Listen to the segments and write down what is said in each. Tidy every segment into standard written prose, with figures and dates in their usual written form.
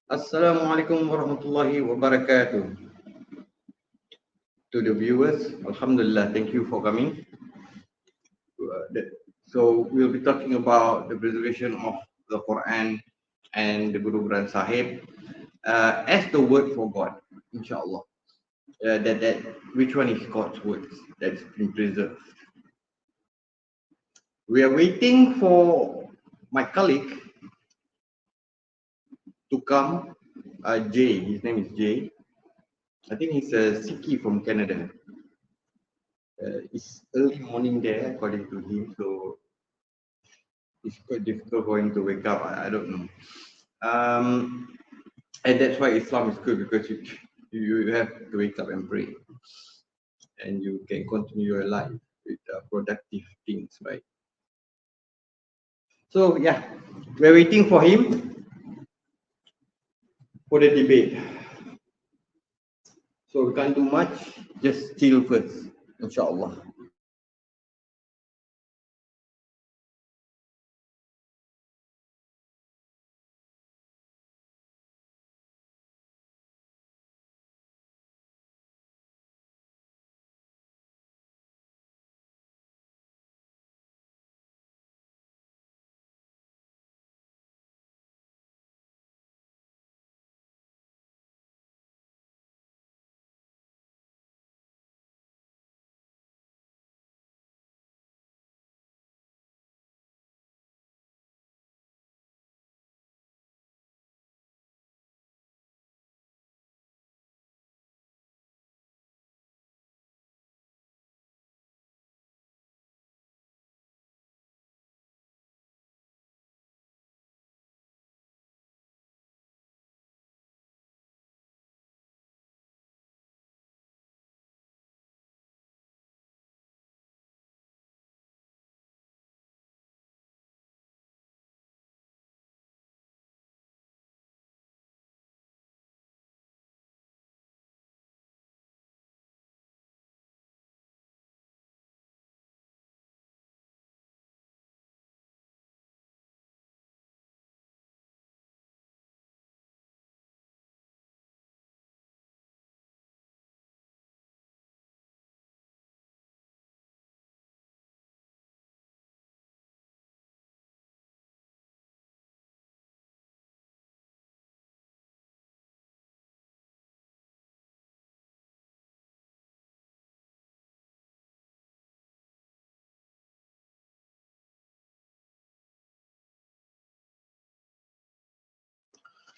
Assalamualaikum warahmatullahi wabarakatuh. To the viewers, Alhamdulillah, thank you for coming. So we'll be talking about the preservation of the Quran and the Guru Granth Sahib as the word for God, inshallah. That which one is God's words that's been preserved. We are waiting for my colleague to come. Jay, his name is Jay. I think he's a Sikhi from Canada. It's early morning there, according to him, so it's quite difficult for him to wake up. I don't know. Um, and that's why Islam is good because you have to wake up and pray, and you can continue your life with productive things, right? So yeah, we're waiting for him for the debate. So we can't do much. Just chill first, inshallah.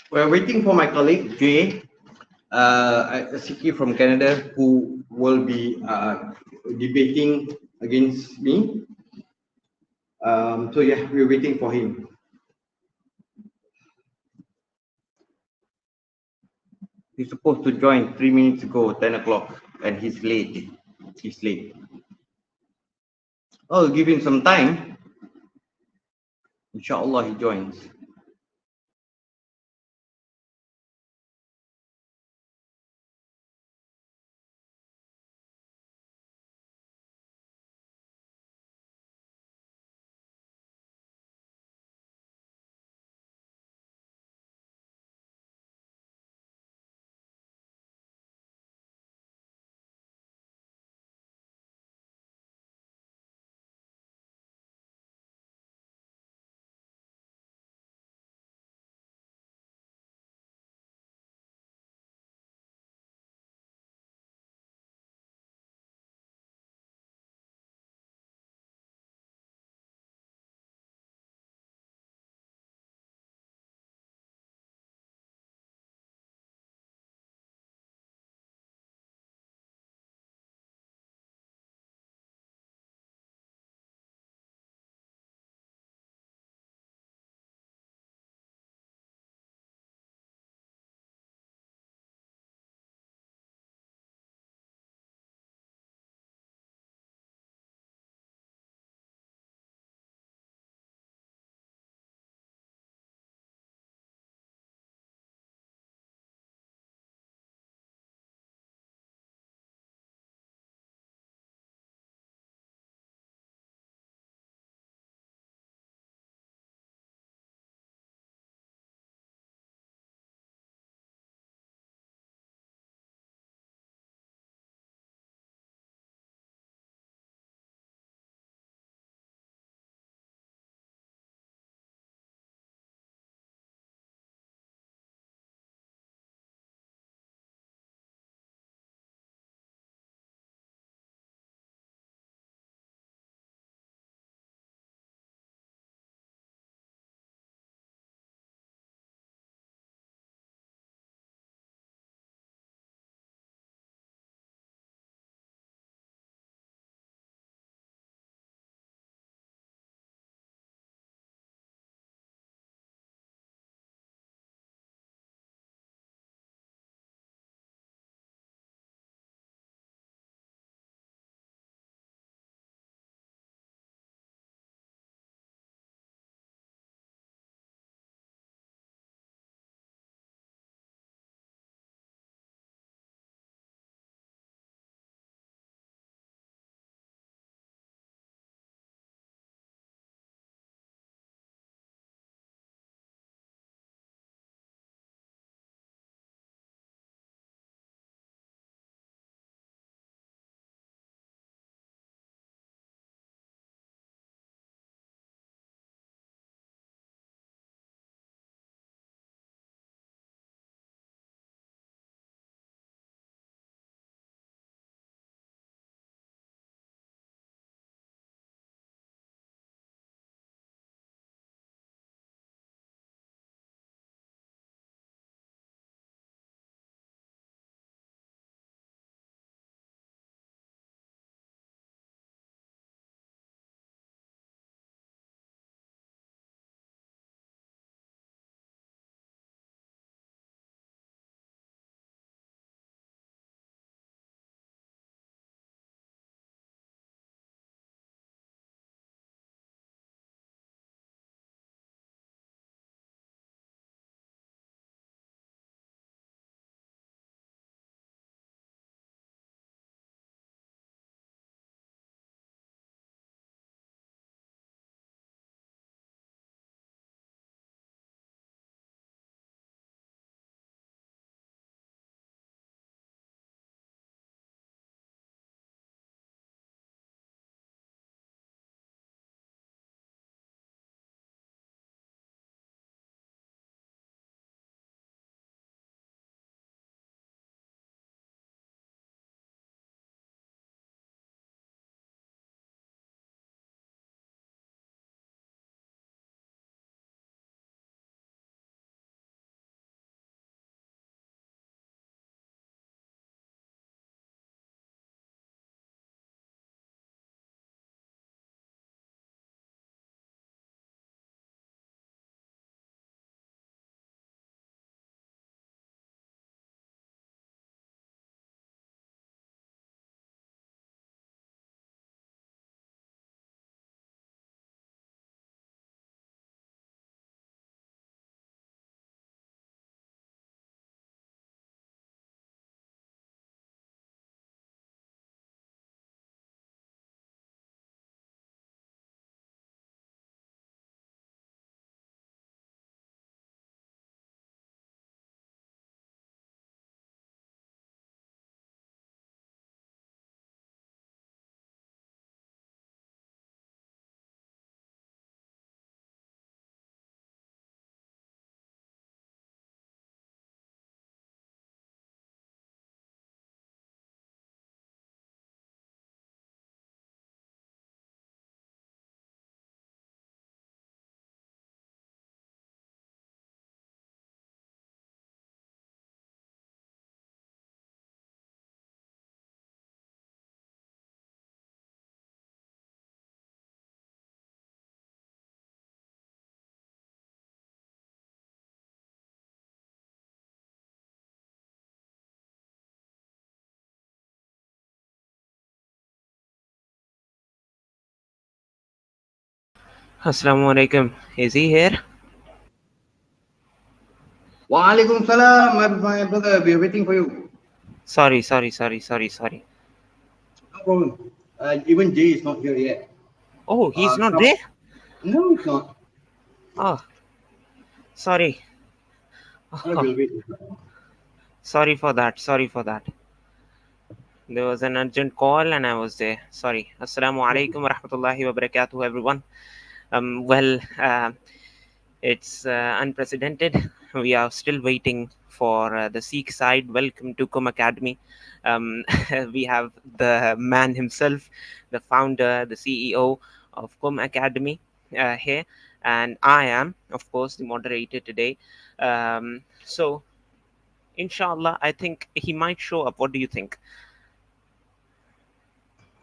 We're waiting for my colleague Jay, a Sikhi from Canada, who will be debating against me. So yeah, we're waiting for him. He's supposed to join 3 minutes ago, 10 o'clock, and he's late. He's late. I'll give him some time. Inshallah, he joins. Assalamu alaikum. Is he here? Walaikum salam, my brother. We're waiting for you. Sorry. No problem. Even Jay is not here yet. Oh, he's not Come. there? No, it's not. Oh, sorry. I Oh, will wait. sorry for that. Sorry for that. There was an urgent call and I was there. Sorry. Assalamu alaikum wa rahmatullahi wa barakatuh, everyone. Well, it's unprecedented. We are still waiting for the Sikh side. Welcome to Kum Academy. Um, we have the man himself, the founder, the CEO of Kum Academy here, and I am, of course, the moderator today. So, inshallah, I think he might show up. What do you think?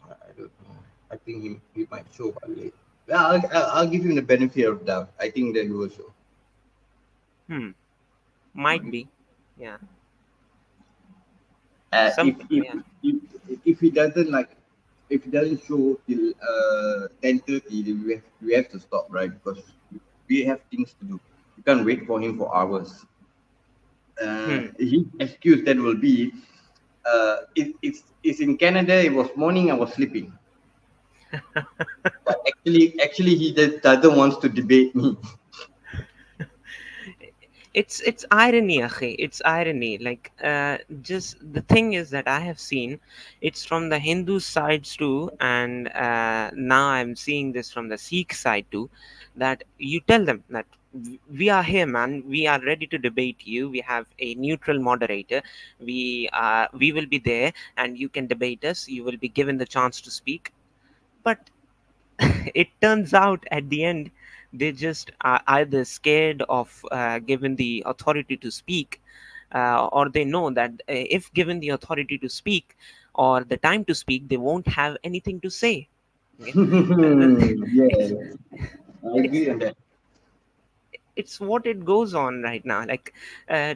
I don't know. I think he might show up late. Yeah, I'll give him the benefit of doubt. I think that he will show. Hmm, might be. Yeah, If, some. if Yeah. if if he doesn't if he doesn't show till 10:30, we have to stop, right? Because we have things to do. We can't wait for him for hours. Hmm. His excuse then will be, it's in Canada. It was morning. I was sleeping. But actually, he just doesn't want to debate me. It's irony, akhi. It's irony. Like, just the thing is that I have seen it's from the Hindu sides too, and now I'm seeing this from the Sikh side too. That you tell them that we are here, man. We are ready to debate you. We have a neutral moderator. We will be there, and you can debate us. You will be given the chance to speak. But it turns out at the end they just are either scared of given the authority to speak, or they know that if given the authority to speak or the time to speak, they won't have anything to say. Okay. Uh, Yeah, it's I it's agree on that. it's what it goes on right now. Like, uh,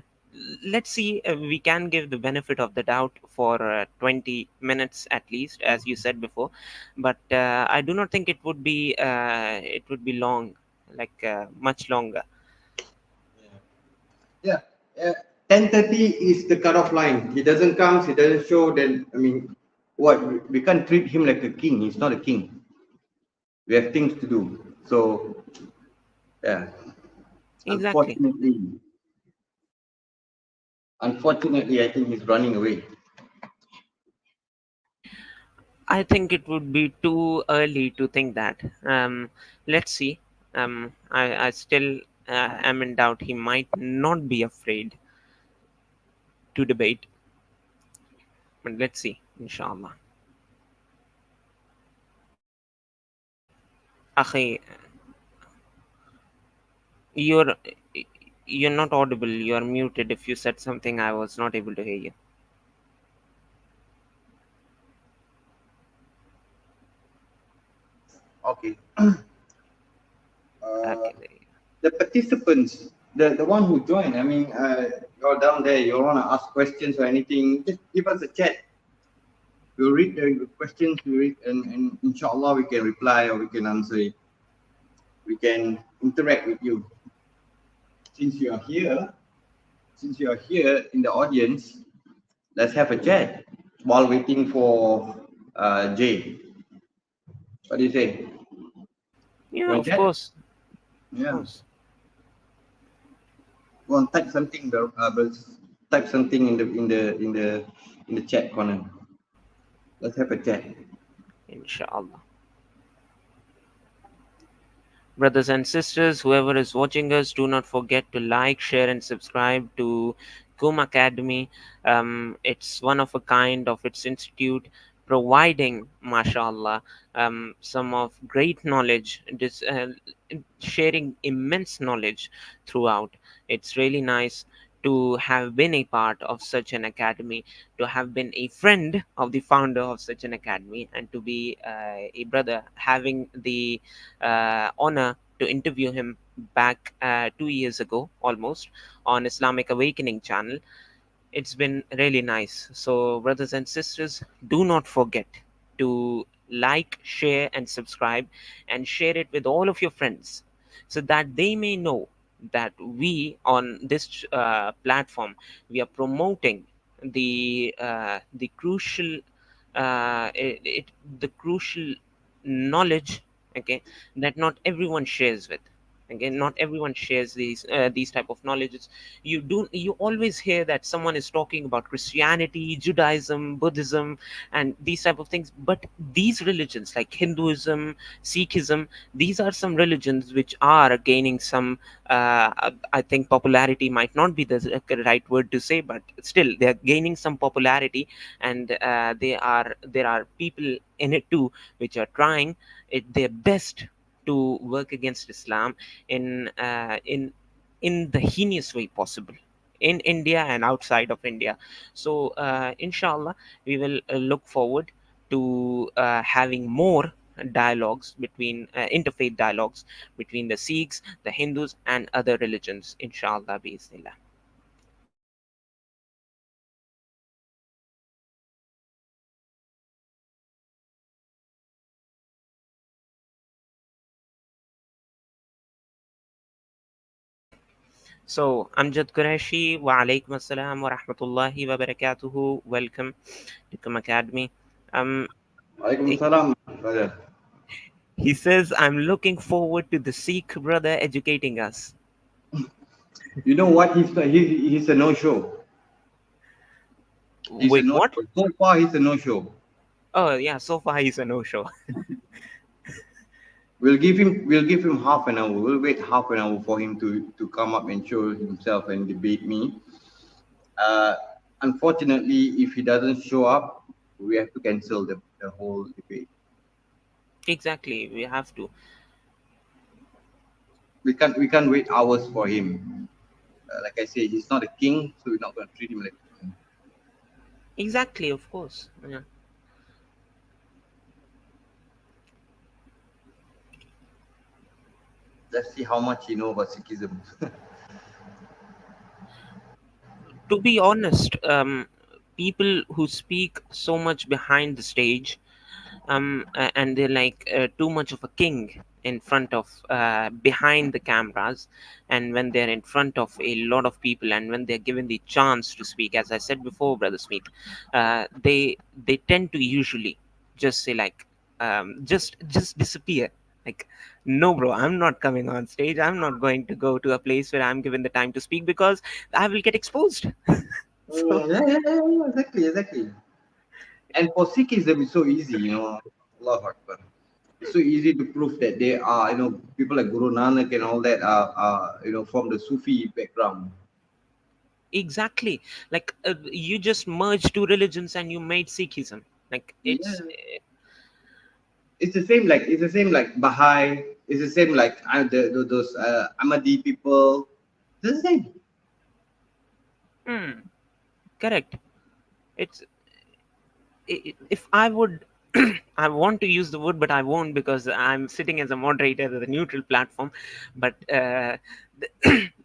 let's see, we can give the benefit of the doubt for 20 minutes at least, as you said before, but I do not think it would be long, like much longer. Yeah, 10:30 is the cutoff line. He doesn't come. He doesn't show. Then I mean, what? We can't treat him like a king. He's not a king. We have things to do. So yeah, Exactly. unfortunately, unfortunately, I think he's running away. I think it would be too early to think that. Let's see. I still am in doubt. He might not be afraid to debate, but let's see, inshallah. Akhi, You're you're not audible. You're muted. If you said something, I was not able to hear you. Okay. Uh, Okay. There you the participants, the one who joined. I mean, you're down there. You want to ask questions or anything? Just give us a chat. We'll read the questions. We read, and inshallah we can reply or we can answer it. We can interact with you. Since you are here, since you are here in the audience, let's have a chat while waiting for Jay. What do you say? Yeah, Want of to chat? course, of Yeah. course. Go on, type something, brothers. Type something in the chat corner. Let's have a chat. Inshallah. Brothers and sisters, whoever is watching us, do not forget to like, share, and subscribe to Kum Academy. It's one of a kind of its institute, providing, mashallah, some of great knowledge, sharing immense knowledge throughout. It's really nice to have been a part of such an academy, to have been a friend of the founder of such an academy, and to be a brother having the honor to interview him back 2 years ago almost on Islamic Awakening channel. It's been really nice. So, brothers and sisters, do not forget to like, share, and subscribe, and share it with all of your friends so that they may know that we on this platform, we are promoting the crucial the crucial knowledge, okay, that not everyone shares with. Again, not everyone shares these type of knowledges. You always hear that someone is talking about Christianity, Judaism, Buddhism, and these type of things, but these religions like Hinduism, Sikhism, these are some religions which are gaining some I think popularity might not be the right word to say, but still they are gaining some popularity, and there are people in it too which are trying their best to work against Islam in the heinous way possible in India and outside of India. So, inshallah, we will look forward to having more dialogues between interfaith dialogues between the Sikhs, the Hindus, and other religions. Inshallah, bismillah. So, Amjad Qureshi, wa alaikum assalam wa rahmatullahi wa barakatuhu. Welcome to Come Academy. Um, Alaikum salam, brother. he says, I'm looking forward to the Sikh brother educating us. You know what? He's a no-show. He's a Wait, what? no-show. So far, he's a no-show. Oh, yeah, so far he's a no show. We'll give him half an hour. We'll wait half an hour for him to come up and show himself and debate me. Uh, Unfortunately, if he doesn't show up, we have to cancel the whole debate. Exactly, we have to. We can't wait hours for him. Like I said, he's not a king, so we're not going to treat him like a king. Exactly, of course. Yeah. Let's see how much he know about Sikhism. To be honest, people who speak so much behind the stage, and they're like too much of a king in front of behind the cameras, and when they're in front of a lot of people and when they're given the chance to speak, as I said before, brother Smith, they tend to usually just say like just disappear, like, no bro, I'm not coming on stage, I'm not going to go to a place where I'm given the time to speak because I will get exposed. So Yeah, exactly. And for Sikhism, it's so easy, Allah Akbar. It's so easy to prove that they are, people like Guru Nanak and all that are from the Sufi background. exactly, like you just merged two religions and you made Sikhism. Like it's Yeah. It's the same like Baha'i. It's the same like those Ahmadi people. It's the same. mm, correct. It's if I would I want to use the word, but I won't because I'm sitting as a moderator at a neutral platform. But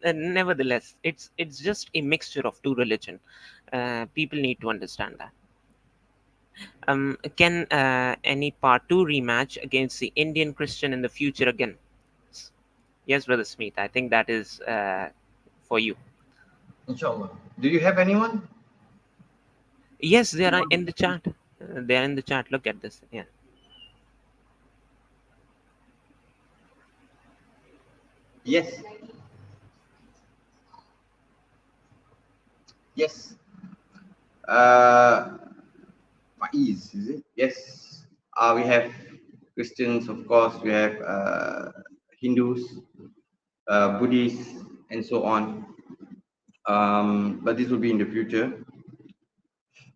nevertheless, it's just a mixture of two religion. People need to understand that. Can any part two rematch against the Indian Christian in the future again? Yes, brother Smith. I think that is for you. Inshallah. Do you have anyone? Yes, they are in the chat. They are in the chat. Look at this. Yeah. Yes. Yes. Uh, Faiz, is it? Yes. We have Christians, of course. We have Hindus, Buddhists, and so on. But this will be in the future.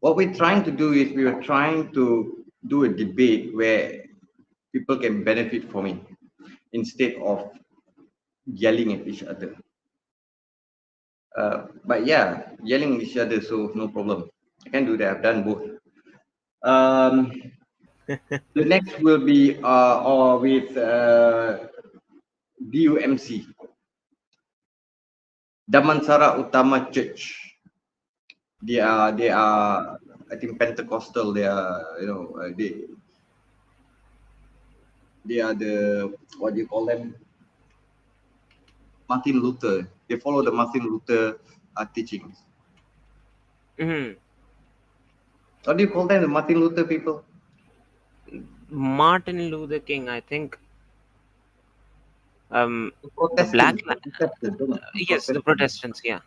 What we're trying to do is we are trying to do a debate where people can benefit from it instead of yelling at each other. But yeah, yelling at each other, so no problem. I can do that. I've done both. Um, the next will be or with DUMC, Damansara Utama Church. They are I think Pentecostal. They are They are the, what do you call them? Martin Luther. They follow the Martin Luther teachings. Hmm. What do you call them? The Martin Luther people? Martin Luther King, I think. The The black. Protestants. The Protestants. The Yes, the Protestants. Protestants. Yeah.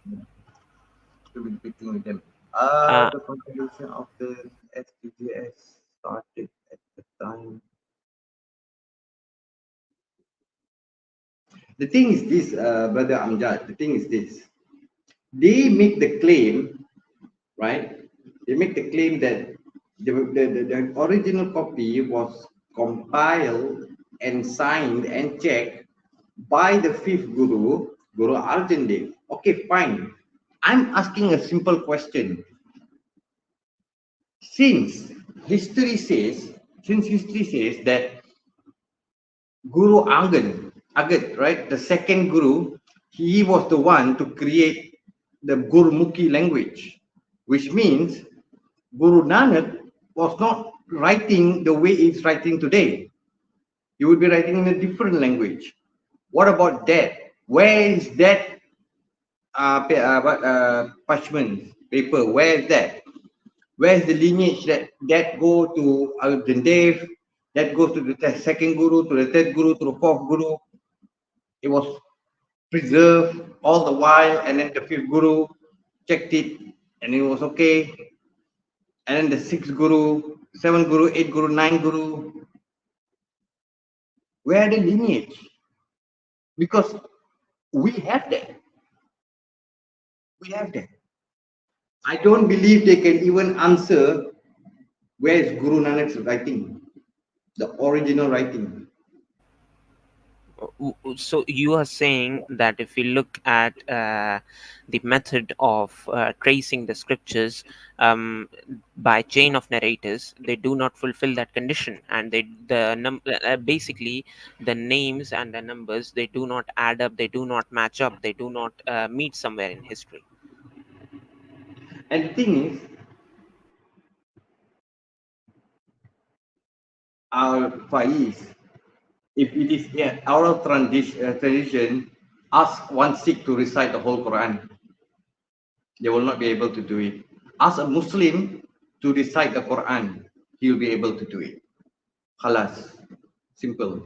To be speaking with them. Uh, The contribution of the SPGS started at the time. The thing is this, Brother Amjad, the thing is this. They make the claim, right? They make the claim that the original copy was compiled and signed and checked by the fifth Guru, Guru Arjan Dev. Okay, fine. I'm asking a simple question. Since history says, since history says that Guru Angad, right, the second Guru, he was the one to create the Gurmukhi language, which means Guru Nanak was not writing the way it's writing today. He would be writing in a different language. What about that? Where is that parchment paper? Where is that? Where's the lineage that go to Arjan Dev, that goes to the second Guru, to the third Guru, to the fourth Guru? It was preserved all the while, and then the fifth Guru checked it, and it was okay. And then the sixth Guru, seventh Guru, eighth Guru, ninth Guru, where are the lineage? Because we have that. We have that. I don't believe they can even answer where is Guru Nanak's writing, the original writing. so you are saying that if we look at the method of tracing the scriptures by chain of narrators, they do not fulfill that condition, and basically the names and the numbers, they do not add up, they do not match up, they do not meet somewhere in history. And the thing is, Faiz, if it is oral tradition, ask one Sikh to recite the whole Quran. They will not be able to do it. Ask a Muslim to recite the Quran. He'll be able to do it. Khalas. Simple.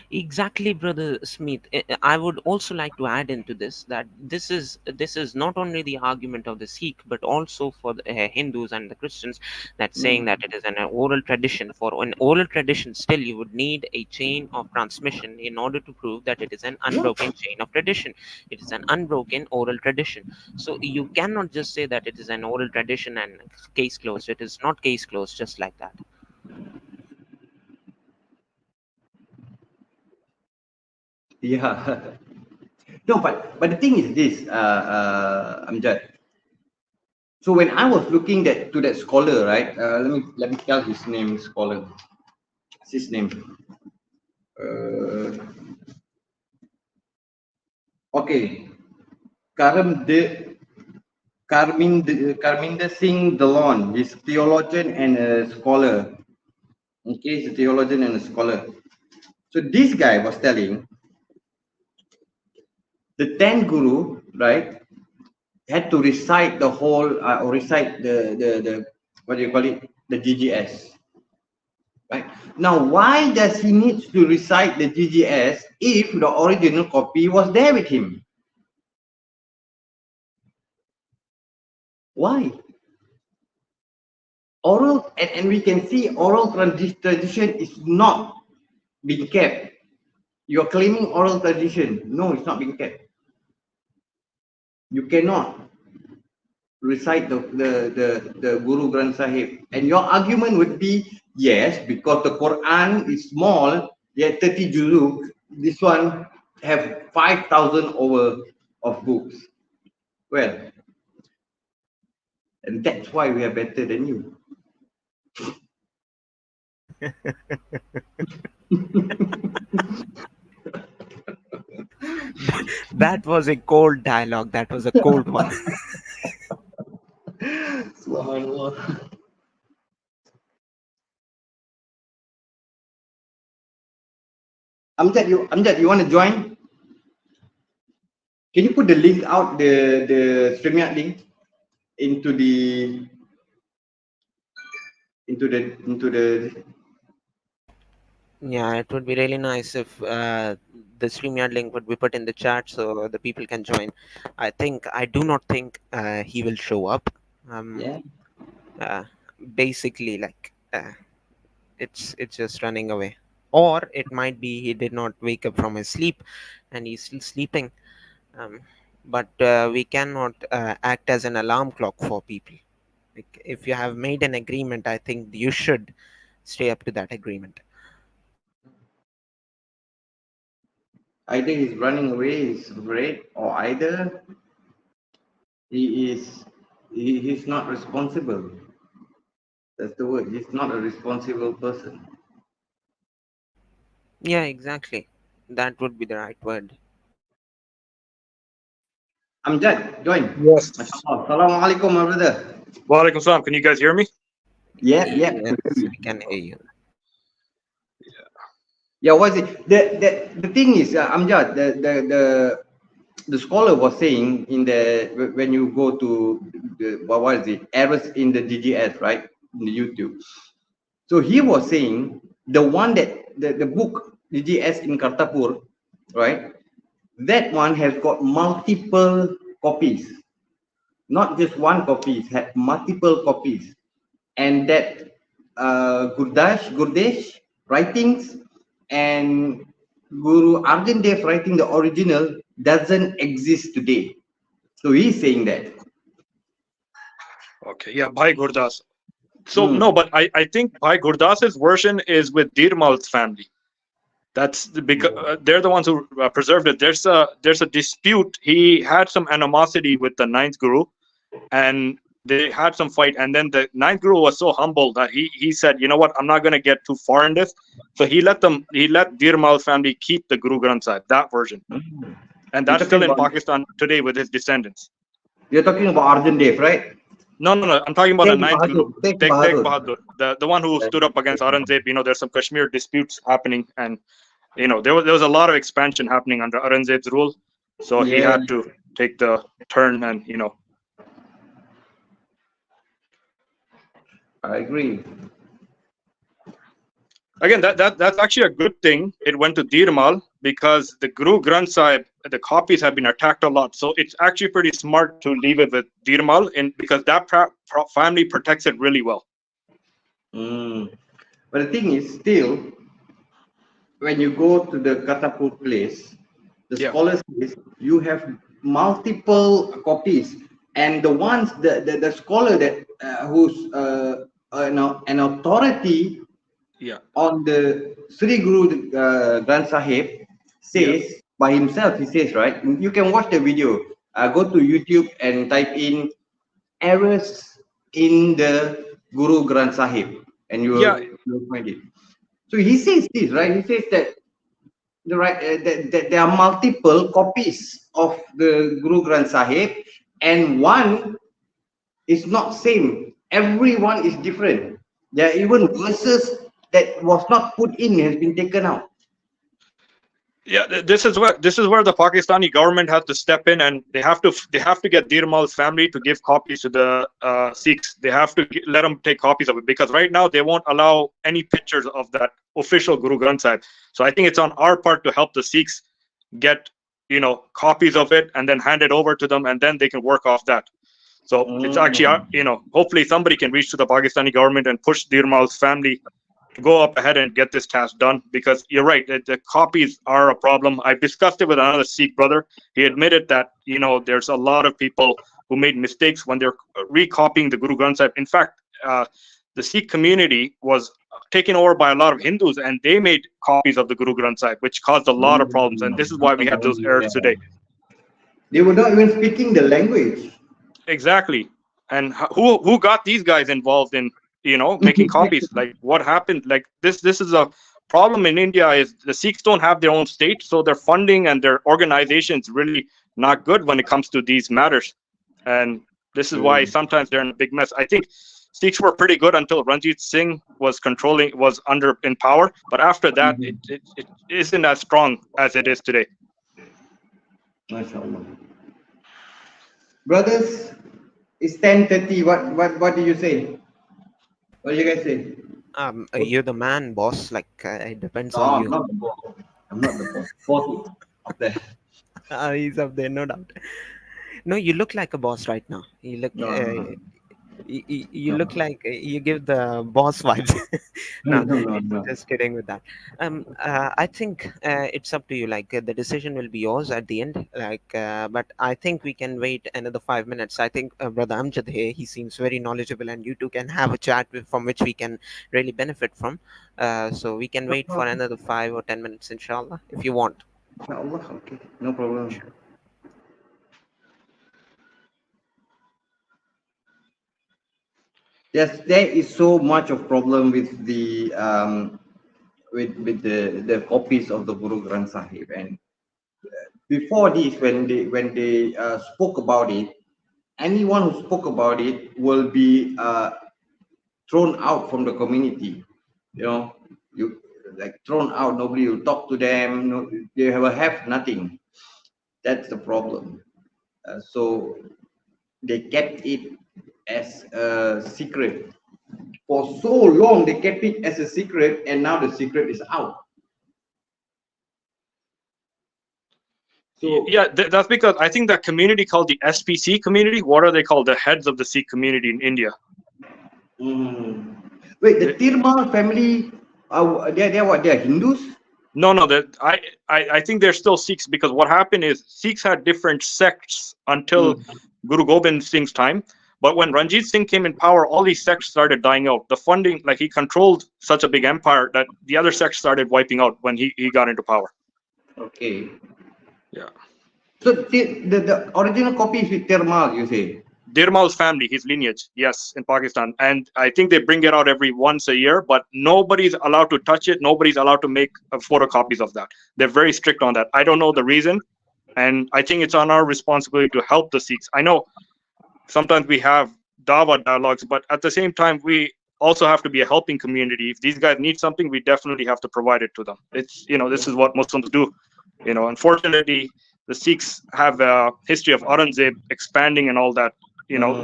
Exactly, brother Smith. I would also like to add into this that this is not only the argument of the Sikh, but also for the Hindus and the Christians, that saying that Mm. it is an oral tradition. For an oral tradition, still you would need a chain of transmission in order to prove that it is an Yeah. unbroken chain of tradition. It is an unbroken oral tradition. So you cannot just say that it is an oral tradition and case closed. It is not case closed just like that. Yeah. No, but the thing is this, Amjad. So when I was looking to that scholar, right? Let me tell his name, scholar. What's his name? Uh, okay, Karam de Karminder Singh Dalon. He's a theologian and a scholar. Okay, he's a theologian and a scholar. So this guy was telling the 10 guru, right, had to recite the whole, or recite the what do you call it, the GGS, right? Now, why does he need to recite the GGS if the original copy was there with him? Why? Oral, and we can see oral tradition is not being kept. You're claiming oral tradition. No, it's not being kept. You cannot recite the Guru Granth Sahib. And your argument would be, yes, because the Quran is small, yet 30 juzuk, this one have 5,000 over of books. Well, and that's why we are better than you. That was a cold dialogue. That was a cold one. Subhanallah. Amjad, you want to join? Can you put the link out, the StreamYard link into the into the Yeah, it would be really nice if the StreamYard link would be put in the chat so the people can join. I do not think he will show up. Um, yeah. uh, Basically, like it's just running away, or it might be he did not wake up from his sleep, and he's still sleeping. Um, but we cannot act as an alarm clock for people. Like if you have made an agreement, I think you should stay up to that agreement. Either he's running away, he's afraid, or either he is he's not responsible. That's the word. He's not a responsible person. Yeah, exactly. That would be the right word. Amjad, join. Yes. Mashallah. Assalamualaikum, my brother. Walaikum salam. Can you guys hear me? Yeah, yeah. Yes, we can hear you. Yeah, what's it? The thing is, Amjad, the scholar was saying in the when you go to the what is it? Errors in the DGS, right? In the YouTube. So he was saying the one that the book DGS in Kartarpur, right? That one has got multiple copies, not just one copy. It had multiple copies, and that Gurdesh writings and Guru Arjan Dev writing the original doesn't exist today. So he's saying that. Okay. Yeah, Bhai Gurdas. So no, but I think Bhai Gurdas's version is with Dirmal's family. That's because they're the ones who preserved it. There's a dispute. He had some animosity with the ninth Guru, and they had some fight. And then the ninth Guru was so humble that he said, you know what, I'm not going to get too far in this. So he let Dirmal's family keep the Guru Granth Sahib, that version, and that's still in Pakistan today with his descendants. You're talking about Arjan Dev, right? No. I'm talking about the ninth Guru, Tegh Tegh Bahadur. Bahadur, the one who stood up against Aurangzeb. You know, there's some Kashmir disputes happening, and you know there was a lot of expansion happening under Aurangzeb's rule, so he had to take the turn, and you know. I agree. Again, that's actually a good thing. It went to Dirmal because the Guru Granth Sahib, the copies have been attacked a lot. So it's actually pretty smart to leave it with Dirmal, because that family protects it really well. But the thing is, still, when you go to the Kartarpur place, the scholars says you have multiple copies, and the ones the scholar that who's an authority on the Sri Guru Granth Sahib says by himself. He says, right? You can watch the video. Go to YouTube and type in errors in the Guru Granth Sahib, and you'll find it. So he says this, right? He says that that there are multiple copies of the Guru Granth Sahib, and one is not same. Everyone is different. There are even verses that was not put in has been taken out. Yeah, this is where the Pakistani government has to step in, and they have to get Dirmal's family to give copies to the Sikhs. They have to let them take copies of it, because right now they won't allow any pictures of that official Guru Granth Sahib. So I think it's on our part to help the Sikhs get copies of it and then hand it over to them, and then they can work off that. So it's actually hopefully somebody can reach to the Pakistani government and push Dirmal's family to go up ahead and get this task done, because you're right, the copies are a problem. I discussed it with another Sikh brother. He admitted that there's a lot of people who made mistakes when they're recopying the Guru Granth Sahib. In fact, the Sikh community was taken over by a lot of Hindus, and they made copies of the Guru Granth Sahib, which caused a lot of problems, and this is why we have those errors today. They were not even speaking the language. Exactly. And who got these guys involved in making copies? Like, what happened? Like, this is a problem in India, is the Sikhs don't have their own state, so their funding and their organization is really not good when it comes to these matters, and this is why sometimes they're in a big mess. I think Sikhs were pretty good until Ranjit Singh was in power. But after that, it isn't as strong as it is today. MashaAllah. Brothers, it's 10:30. What do you say? What do you guys say? You're the man, boss. Like it depends No, on I'm you. not the boss. I'm not the boss. Boss is up there. He's up there, no doubt. No, you look like a boss right now. You look. No, I'm not. You No, look like you give the boss vibes. no, No, no, no, no. just kidding with that. I think it's up to you. Like the decision will be yours at the end. Like, but I think we can wait another 5 minutes. I think brother Amjad here, he seems very knowledgeable, and you two can have a chat from which we can really benefit from. So we can wait for another 5 or 10 minutes, inshallah, if you want. InsyaAllah, okay. No problem. Yes, there is so much of problem with the with the copies of the Guru Granth Sahib, and before this, when they spoke about it, anyone who spoke about it will be thrown out from the community. You know, you like thrown out. Nobody will talk to them. No, they have nothing. That's the problem. So they kept it as a secret for so long. They kept it as a secret, and now the secret is out. So Yeah, that's because I think that community called the SPC community. What are they called? The heads of the Sikh community in India. wait, the Tirmal family, they're what? They're Hindus? No, that I think they're still Sikhs, because what happened is Sikhs had different sects until Guru Gobind Singh's time. But when Ranjit Singh came in power, all these sects started dying out. The funding, like he controlled such a big empire that the other sects started wiping out when he got into power. Okay. Yeah. So the original copy is with Tirmal, you say? Dirmal's family, his lineage, yes, in Pakistan. And I think they bring it out every once a year, but nobody's allowed to touch it. Nobody's allowed to make photocopies of that. They're very strict on that. I don't know the reason. And I think it's on our responsibility to help the Sikhs. I know sometimes we have Dawa dialogues, but at the same time, we also have to be a helping community. If these guys need something, we definitely have to provide it to them. It's, this is what Muslims do. Unfortunately, the Sikhs have a history of Aurangzeb expanding and all that.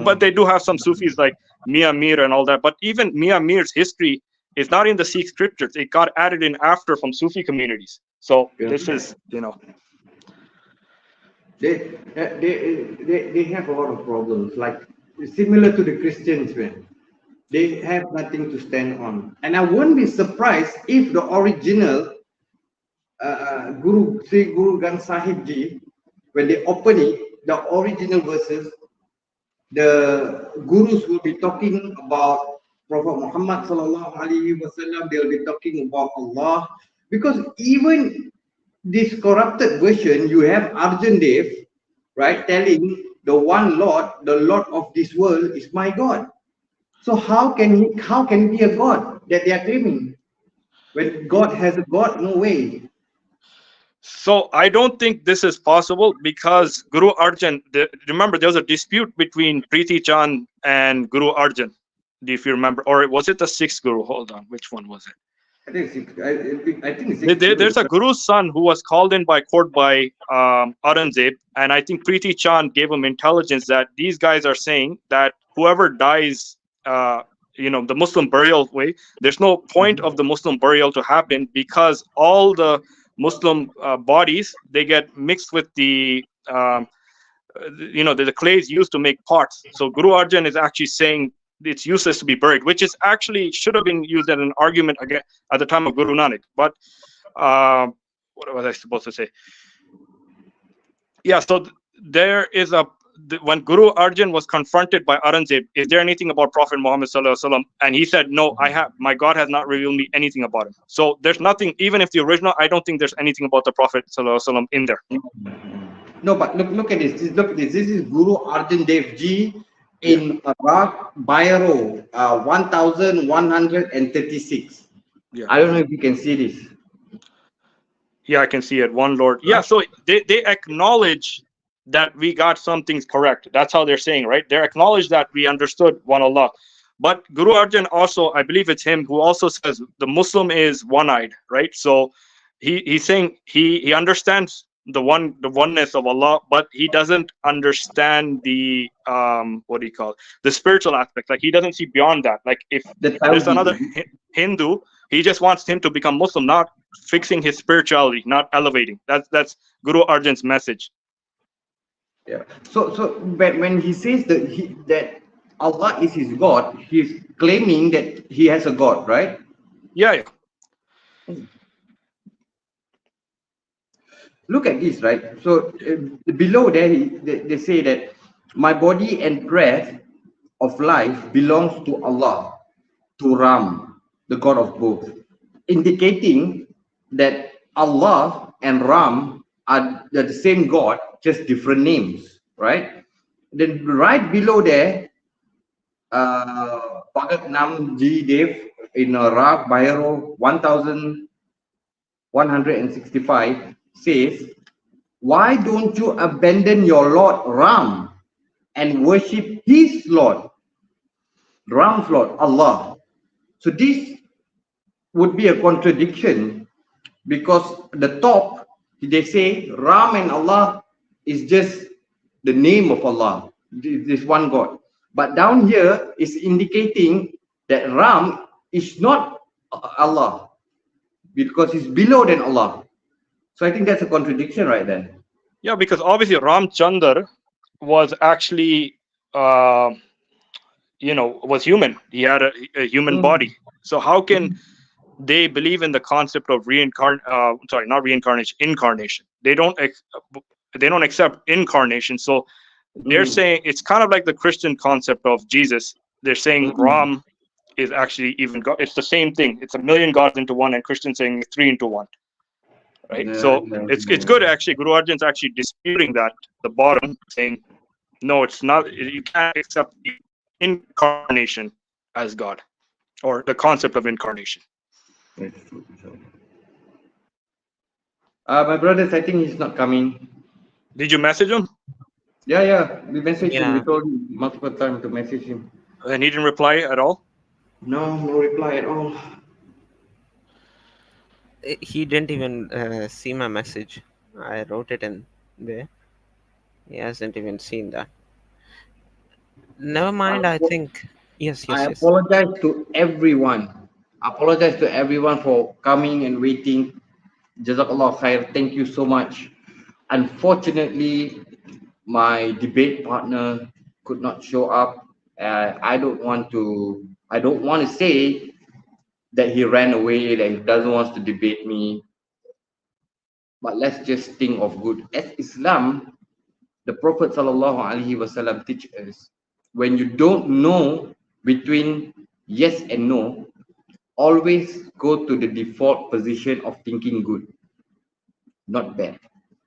But they do have some Sufis like Mia Mir and all that. But even Mia Mir's history is not in the Sikh scriptures. It got added in after from Sufi communities. So this is, They have a lot of problems, like similar to the Christians, man. They have nothing to stand on. And I wouldn't be surprised if the original Sri Guru Granth Sahib Ji, when they open it, the original verses, the gurus will be talking about Prophet Muhammad sallallahu alaihi wasallam. They'll be talking about Allah, because even this corrupted version, you have Arjan Dev, right, telling the one Lord, the Lord of this world is my God. So how can he be a God that they are claiming? When God has a God, no way. So I don't think this is possible, because Guru Arjan, remember there was a dispute between Preeti Chand and Guru Arjan, if you remember, or was it the sixth Guru? Hold on, which one was it? I think it's There's a Guru's son who was called in by court by Aurangzeb, and I think Preeti Chand gave him intelligence that these guys are saying that whoever dies, the Muslim burial way, there's no point of the Muslim burial to happen, because all the Muslim bodies, they get mixed with the the clays used to make pots. So Guru Arjan is actually saying it's useless to be buried, which is actually should have been used as an argument again at the time of Guru Nanak. But what was I supposed to say? Yeah, so there is when Guru Arjan was confronted by Aurangzeb, is there anything about Prophet Muhammad sallallahu alaihi wasallam? And he said, no, my God has not revealed me anything about him. So there's nothing, even if the original, I don't think there's anything about the Prophet sallallahu alaihi wasallam in there. No, but look at this. Look at this. This is Guru Arjan Dev Ji in Rag Bairo, 1136. Yeah. I don't know if you can see this. Yeah, I can see it. One Lord. Yeah, so they acknowledge that we got some things correct. That's how they're saying, right? They acknowledge that we understood one Allah. But Guru Arjan also, I believe it's him who also says the Muslim is one-eyed, right? So he's saying he understands the oneness of Allah, but he doesn't understand the what do you call it? The spiritual aspect. Like he doesn't see beyond that. Like if The there's Tawhid. another Hindu, he just wants him to become Muslim, not fixing his spirituality, not elevating. That's Guru Arjan's message. Yeah. So when he says that Allah is his God, he's claiming that he has a God, right? Yeah. Look at this, right? So below there, they say that my body and breath of life belongs to Allah, to Ram, the God of both, indicating that Allah and Ram are the same God, just different names, right? Then right below there, Bhagat Nam Ji Dev in Rag Bhairo 1165 says, why don't you abandon your Lord Ram and worship his Lord, Ram's Lord, Allah? So this would be a contradiction because the top, they say Ram and Allah is just the name of Allah, this one God. But down here is indicating that Ram is not Allah because he's below than Allah. So I think that's a contradiction right there. Yeah, because obviously Ramchandar was actually, was human. He had a human body. So how can they believe in the concept of incarnation? They don't accept incarnation. So they're saying it's kind of like the Christian concept of Jesus. They're saying Ram is actually even God. It's the same thing. It's a million gods into one, and Christians saying it's three into one. Right. Yeah, so it's good actually. Guru Arjan's actually disputing that, the bottom, saying no, it's not. You can't accept incarnation as God or the concept of incarnation. My brothers, I think he's not coming. Did you message him? Yeah, we messaged him. Yeah. We told him multiple times to message him. And he didn't reply at all? No reply at all. He didn't even see my message. I wrote it in there. He hasn't even seen that. Never mind. I think yes. I apologize to everyone. Apologize to everyone for coming and waiting. Jazakallah khair. Thank you so much. Unfortunately, my debate partner could not show up. I don't want to say that he ran away, that he doesn't want to debate me. But let's just think of good. As Islam, the Prophet sallallahu alaihi wasallam teach us, when you don't know between yes and no, always go to the default position of thinking good, not bad.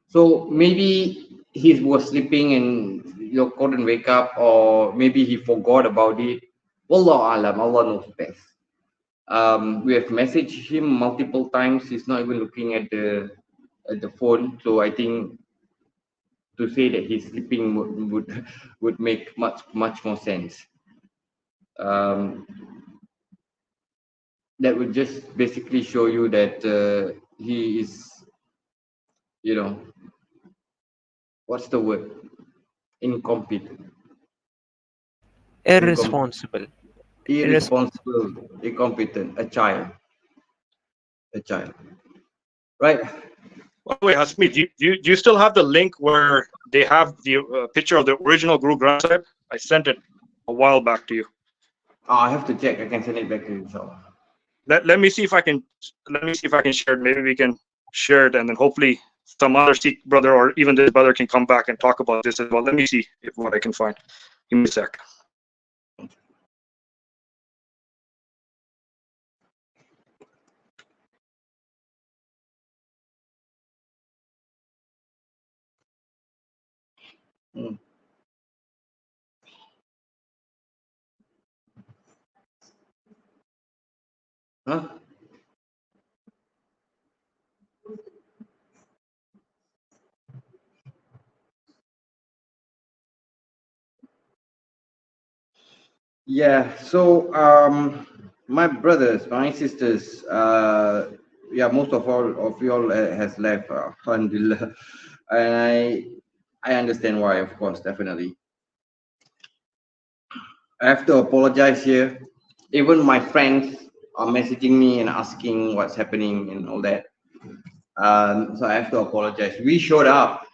So maybe he was sleeping and you couldn't wake up, or maybe he forgot about it. Wallahu alam, Allah knows best. We have messaged him multiple times. He's not even looking at the phone. So I think to say that he's sleeping would make much more sense. That would just basically show you that he is, what's the word? Incompetent. irresponsible. Irresponsible, incompetent, a child. Right. By the way, Hasmeet, do you still have the link where they have the picture of the original Guru Granth Sahib? I sent it a while back to you. I have to check. I can send it back to you. So. Let me see if I can share it. Maybe we can share it, and then hopefully some other Sikh brother or even this brother can come back and talk about this as well. Let me see what I can find. Give me a sec. Huh? Yeah. So my brothers, my sisters, yeah, most of all of y'all has left. Alhamdulillah, and I understand why, of course, definitely. I have to apologize here. Even my friends are messaging me and asking what's happening and all that. So I have to apologize. We showed up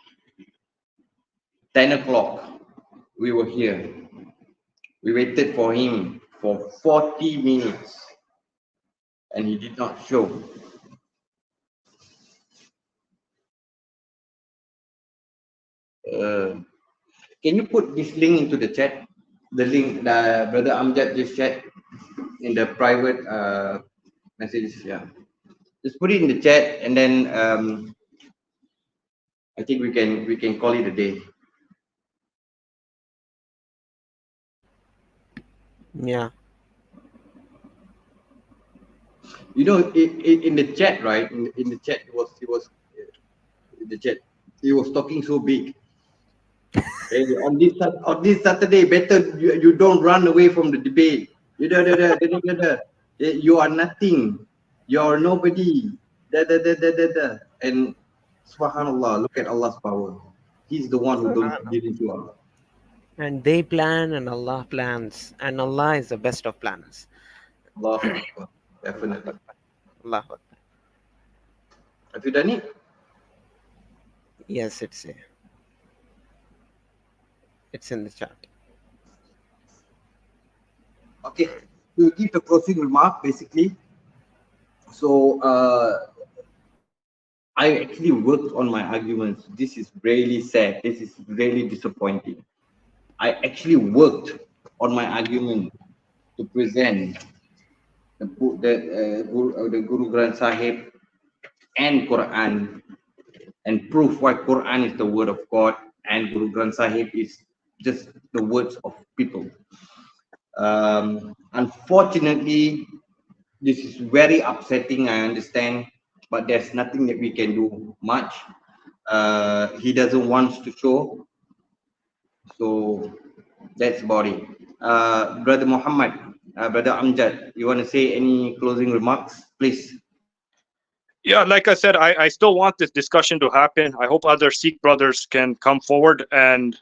10 o'clock. We were here. We waited for him for 40 minutes and he did not show. Uh, can you put this link into the chat? The link that Brother Amjad just chat in the private messages. Yeah, just put it in the chat, and then I think we can call it a day. Yeah. You know, in the chat, right? In the chat, he was in the chat. He was talking so big. Hey, on this Saturday, better you don't run away from the debate. You are nothing. You are nobody. And subhanallah, look at Allah's power. He's the one who don't didn't show up. And they plan and Allah plans. And Allah is the best of planners. Allahu Akbar. Definitely. Allah Akbar. Have you done it? Yes, it's in the chat. Okay. To give the closing remark, basically. So I actually worked on my arguments. This is really sad. This is really disappointing. I actually worked on my argument to present the Guru Granth Sahib and Quran and prove why Quran is the word of God and Guru Granth Sahib is just the words of people. Unfortunately, this is very upsetting. I understand, but there's nothing that we can do much. He doesn't want to show, so that's about it. Brother Muhammad, Brother Amjad, you want to say any closing remarks, please? Yeah, like I said, I still want this discussion to happen. I hope other Sikh brothers can come forward and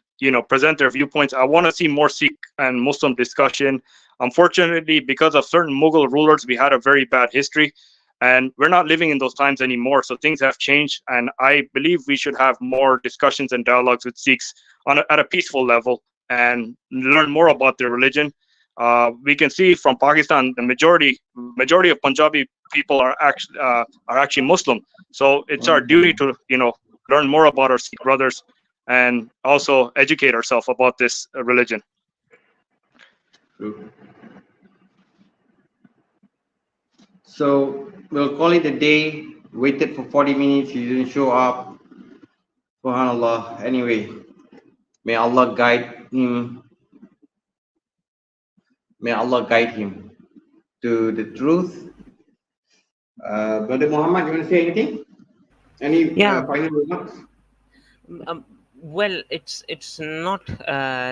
present their viewpoints. I want to see more Sikh and Muslim discussion. Unfortunately, because of certain Mughal rulers, we had a very bad history, and we're not living in those times anymore. So things have changed, and I believe we should have more discussions and dialogues with Sikhs at a peaceful level and learn more about their religion. We can see from Pakistan, the majority of Punjabi people are actually Muslim. So it's our duty to learn more about our Sikh brothers and also educate ourselves about this religion. True. So we'll call it a day. Waited for 40 minutes. He didn't show up. Subhanallah. Anyway, may Allah guide him. May Allah guide him to the truth. Brother Muhammad, you want to say anything? Any Yeah. final remarks? Um, well, it's not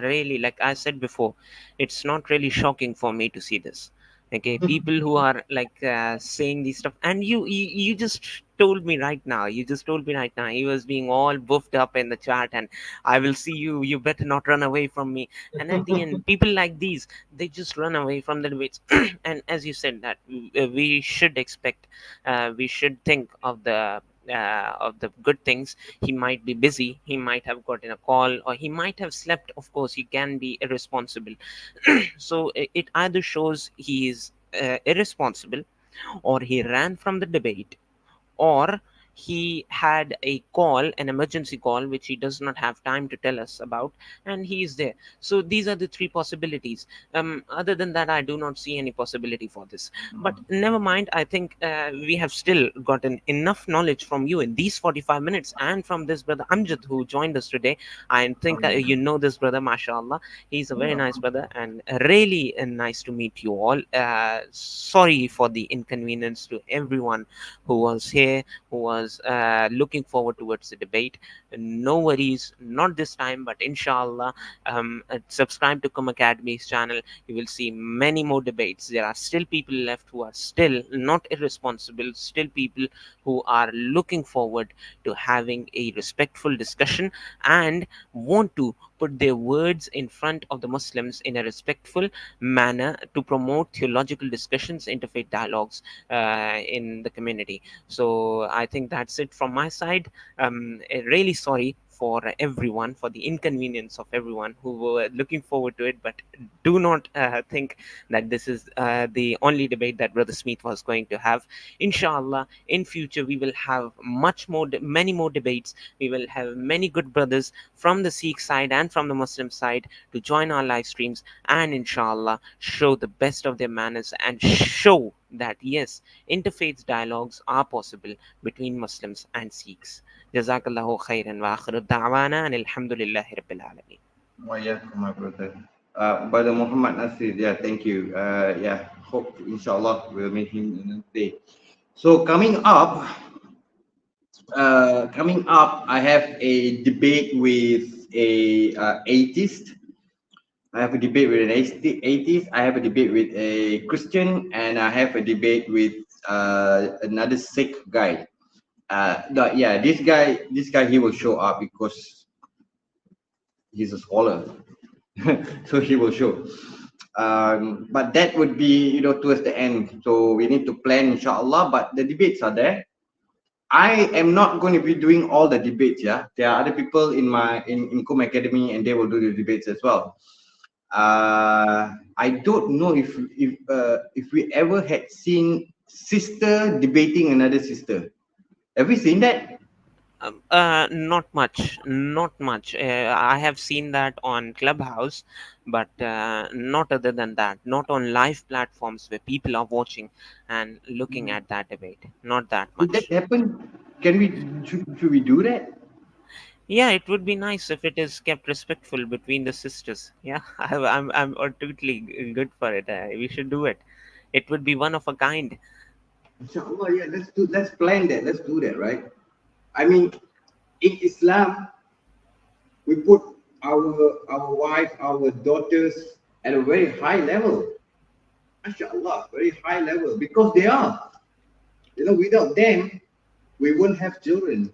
really, like I said before, it's not really shocking for me to see this. Okay, people who are like saying these stuff, and you just told me right now. You just told me right now. He was being all buffed up in the chat, and I will see you. You better not run away from me. And at the end, people like these, they just run away from the debates. And as you said, that we should expect, we should think of the good things. He might be busy, he might have gotten a call, or he might have slept. Of course, he can be irresponsible. So it either shows he is irresponsible, or he ran from the debate, or he had a call, an emergency call, which he does not have time to tell us about, and he is there. So these are the three possibilities. Other than that, I do not see any possibility for this. But never mind. I think we have still gotten enough knowledge from you in these 45 minutes, and from this brother Amjad who joined us today. I think you know this brother, mashallah. He's a very nice brother, and really nice to meet you all. Sorry for the inconvenience to everyone who was here, who was was looking forward towards the debate. No worries, not this time, but inshallah, subscribe to Kum Academy's channel. You will see many more debates. There are still people left who are still not irresponsible, still people who are looking forward to having a respectful discussion and want to put their words in front of the Muslims in a respectful manner to promote theological discussions, interfaith dialogues in the community. So I think that's it from my side. Really sorry for everyone, for the inconvenience of everyone who were looking forward to it, but do not think that this is the only debate that Brother Smith was going to have. Inshallah, in future we will have much more, many more debates. We will have many good brothers from the Sikh side and from the Muslim side to join our live streams and inshallah show the best of their manners and show that yes, interfaith dialogues are possible between Muslims and Sikhs. Jazakallahu khairan wa akhiru da'wana and alhamdulillahi rabbil alameen. Oh yeah, my brother. Brother Muhammad Nasir, yeah, thank you. Yeah, hope inshallah we'll meet him another day. So coming up, I have a debate with a atheist. I have a debate with an atheist. I have a debate with a Christian, and I have a debate with another Sikh guy. Yeah, this guy, he will show up because he's a scholar, so he will show. But that would be, towards the end. So we need to plan, inshallah. But the debates are there. I am not going to be doing all the debates. Yeah, there are other people in Kum Academy, and they will do the debates as well. I don't know if we ever had seen sister debating another sister. Have we seen that? Not much, not much. I have seen that on Clubhouse, but not other than that. Not on live platforms where people are watching and looking at that debate. Not that Would that much. happen? Should we do that? Yeah, it would be nice if it is kept respectful between the sisters. Yeah, I'm totally good for it. We should do it. It would be one of a kind. Inshallah, yeah. Let's plan that. Let's do that, right? I mean, in Islam, we put our wife, our daughters at a very high level. MashaAllah, very high level, because they are. Without them, we won't have children.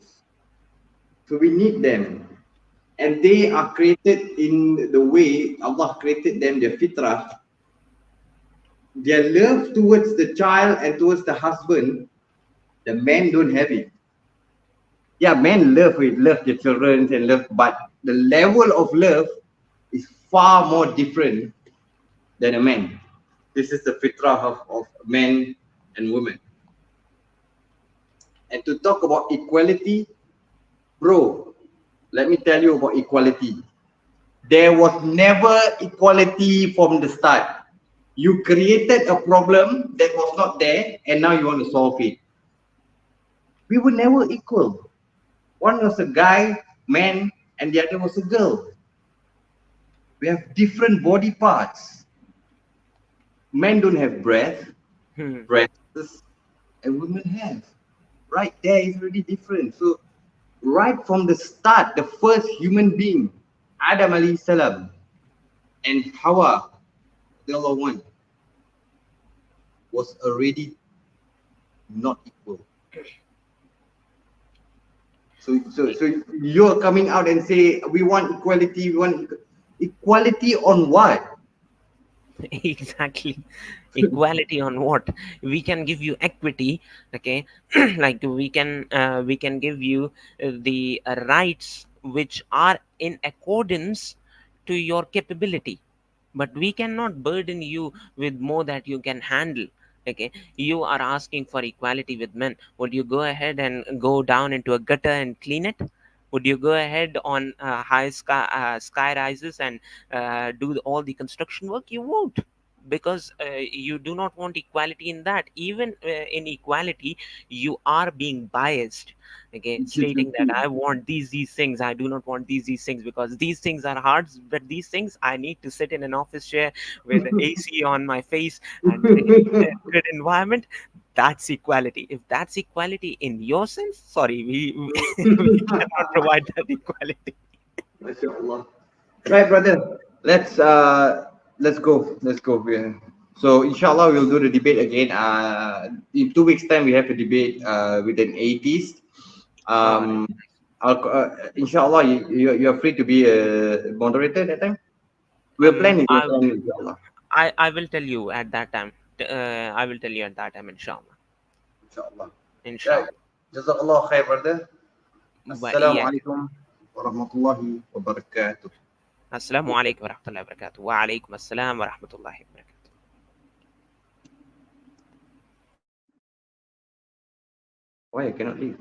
So we need them. And they are created in the way Allah created them, their fitrah. Their love towards the child and towards the husband, the men don't have it. Yeah, men love their children and love, but the level of love is far more different than a man. This is the fitrah of men and women. And to talk about equality, bro, let me tell you about equality. There was never equality from the start. You created a problem that was not there, and now you want to solve it. We were never equal. One was a guy, man, and the other was a girl. We have different body parts. Men don't have breasts, and women have. Right there is really different. So right from the start, the first human being, Adam alayhi salam, and Hawa, the other one, was already not equal. So you're coming out and say we want equality. We want equality on what? Exactly. Equality on what? We can give you equity, okay? Like we can give you the rights which are in accordance to your capability, but we cannot burden you with more that you can handle. Okay, you are asking for equality with men. Would you go ahead and go down into a gutter and clean it? Would you go ahead on high sky rises and do all the construction work? You won't. because you do not want equality in that. Even in equality, you are being biased, okay, stating that I want these things, I do not want these things, because these things are hard, but these things I need to sit in an office chair with AC on my face and really good environment. That's equality. If that's equality in your sense, sorry, we cannot provide that equality. MashaAllah. Right, brother. Let's go. Let's go. Yeah. So inshallah we'll do the debate again. In 2 weeks time we have a debate with an atheist. All right. Inshallah you're free to be a moderator that time. We're planning. We're I planning inshallah. I will tell you at that time. I will tell you at that time, inshallah. Inshallah. Right. Inshallah. Jazakallah khair, brother. But Assalamu yeah. alaikum wa rahmatullahi wa barakatuh. Assalamu alaikum wa rahmatullahi wa barakatuh. Wa alaikum assalam wa rahmatullahi wa barakatuh. Why I cannot leave?